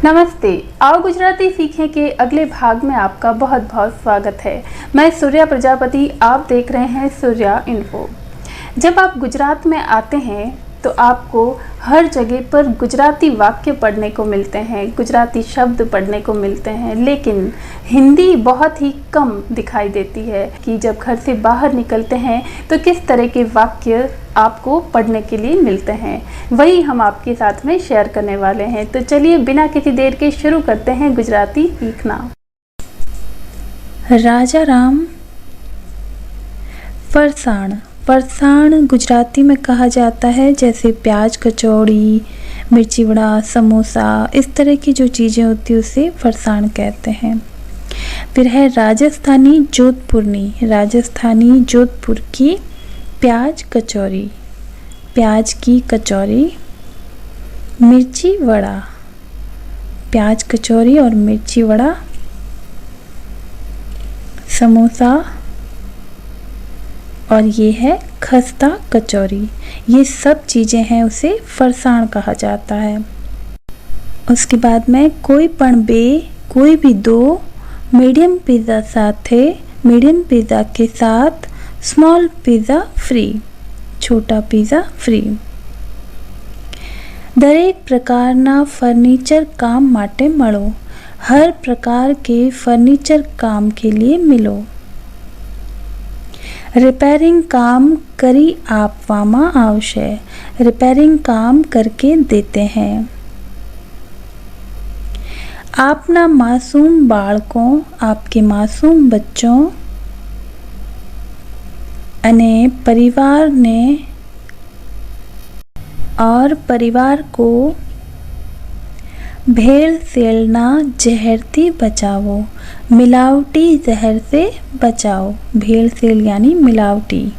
नमस्ते। आओ गुजराती सीखें के अगले भाग में आपका बहुत बहुत स्वागत है। मैं सूर्या प्रजापति, आप देख रहे हैं सूर्या इन्फो। जब आप गुजरात में आते हैं तो आपको हर जगह पर गुजराती वाक्य पढ़ने को मिलते हैं, गुजराती शब्द पढ़ने को मिलते हैं, लेकिन हिंदी बहुत ही कम दिखाई देती है कि जब घर से बाहर निकलते हैं तो किस तरह के वाक्य आपको पढ़ने के लिए मिलते हैं, वही हम आपके साथ में शेयर करने वाले हैं। तो चलिए बिना किसी देर के शुरू करते हैं गुजराती सीखना। राजा राम फरसाण। फरसाण गुजराती में कहा जाता है, जैसे प्याज कचौड़ी, मिर्ची वड़ा, समोसा, इस तरह की जो चीज़ें होती हैं उसे फरसाण कहते हैं। फिर है राजस्थानी जोधपुरनी। राजस्थानी जोधपुर की प्याज कचौरी, प्याज की कचौरी। मिर्ची वड़ा, प्याज कचौरी और मिर्ची वड़ा। समोसा और ये है खस्ता कचौरी। ये सब चीज़ें हैं, उसे फरसाण कहा जाता है। उसके बाद में कोई पण बे, कोई भी दो मीडियम पिज़्ज़ा साथे, मीडियम पिज़्ज़ा के साथ स्मॉल पिज़्ज़ा फ्री, छोटा पिज़्ज़ा फ्री। दरेक प्रकारना फर्नीचर काम माटे मळो। हर प्रकार के फर्नीचर काम के लिए मिलो। रिपेयरिंग काम करी आपवामा आवशे। रिपेयरिंग काम करके देते हैं। आपना मासूम बाळकों, आपके मासूम बच्चों अने परिवार ने और परिवार को भेड़सेलना जहर थी बचाओ। मिलावटी जहर से बचाओ। भेड़सेल यानी मिलावटी।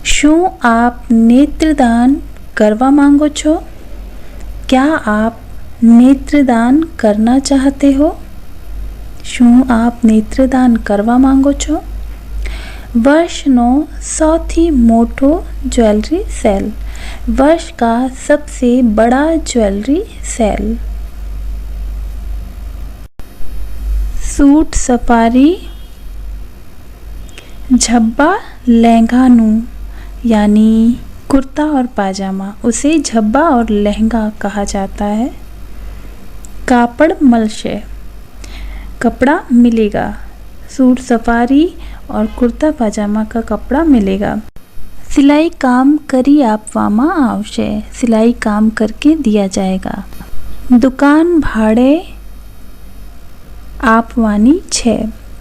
शू आप नेत्रदान करवा मांगो छो? क्या आप नेत्रदान करना चाहते हो? शू आप नेत्रदान करवा मांगो छो? वर्षनो सौथी मोटो ज्वेलरी सेल। वर्ष का सबसे बड़ा ज्वेलरी सेल। सूट सफारी झब्बा लहंगानू यानी कुर्ता और पाजामा, उसे झब्बा और लहंगा कहा जाता है। कापड़ मलशे, कपड़ा मिलेगा। सूट सफारी और कुर्ता पाजामा का कपड़ा मिलेगा। सिलाई काम करी आपवामा आवशे। सिलाई काम करके दिया जाएगा। दुकान भाड़े आपवानी छे,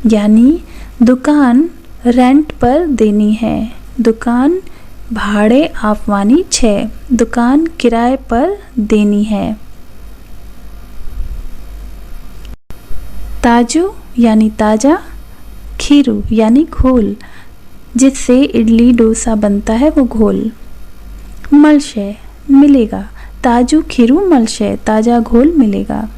यानी दुकान रेंट पर देनी है। दुकान भाड़े आपवानी छे, दुकान किराए पर देनी है। ताजू यानी ताज़ा। खीरू यानी घोल, जिससे इडली डोसा बनता है, वो घोल। मलशे मिलेगा। ताजू खीरू मलशे, ताज़ा घोल मिलेगा।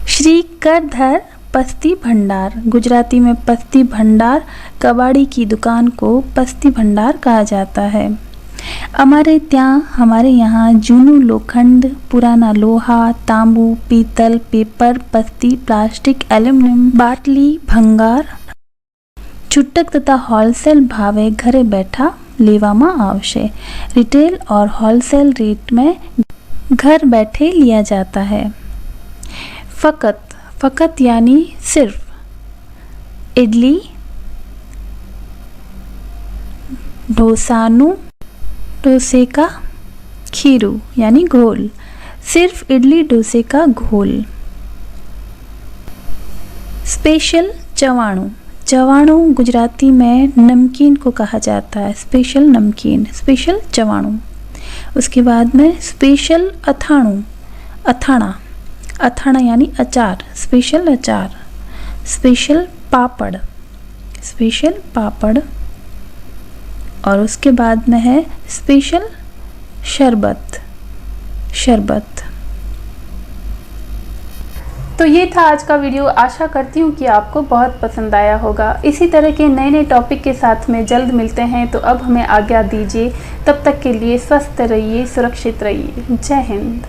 श्री करधर पस्ती भंडार। गुजराती में पस्ती भंडार, कबाड़ी की दुकान को पस्ती भंडार कहा जाता है। हमारे यहाँ जूनू लोखंड, पुराना लोहा, तांबू, पीतल, पेपर, पस्ती, प्लास्टिक, एल्यूमिनियम, बाटली, भंगार छूटक तथा होलसेल भावे घरे बैठा लेवामा आवशे। रिटेल और होलसेल रेट में घर बैठे लिया जाता है। फकत, फकत यानी सिर्फ। इडली डोसानु, डोसे का खीरू यानी घोल, सिर्फ इडली डोसे का घोल। स्पेशल चवाणु। चवाणु गुजराती में नमकीन को कहा जाता है। स्पेशल नमकीन, स्पेशल चवाणु। उसके बाद में स्पेशल अथाणु, अथाणा, अथाणा यानी अचार, स्पेशल अचार। स्पेशल पापड़, स्पेशल पापड़। और उसके बाद में है स्पेशल शरबत, शरबत। तो ये था आज का वीडियो। आशा करती हूँ कि आपको बहुत पसंद आया होगा। इसी तरह के नए नए टॉपिक के साथ में जल्द मिलते हैं। तो अब हमें आज्ञा दीजिए। तब तक के लिए स्वस्थ रहिए, सुरक्षित रहिए। जय हिंद।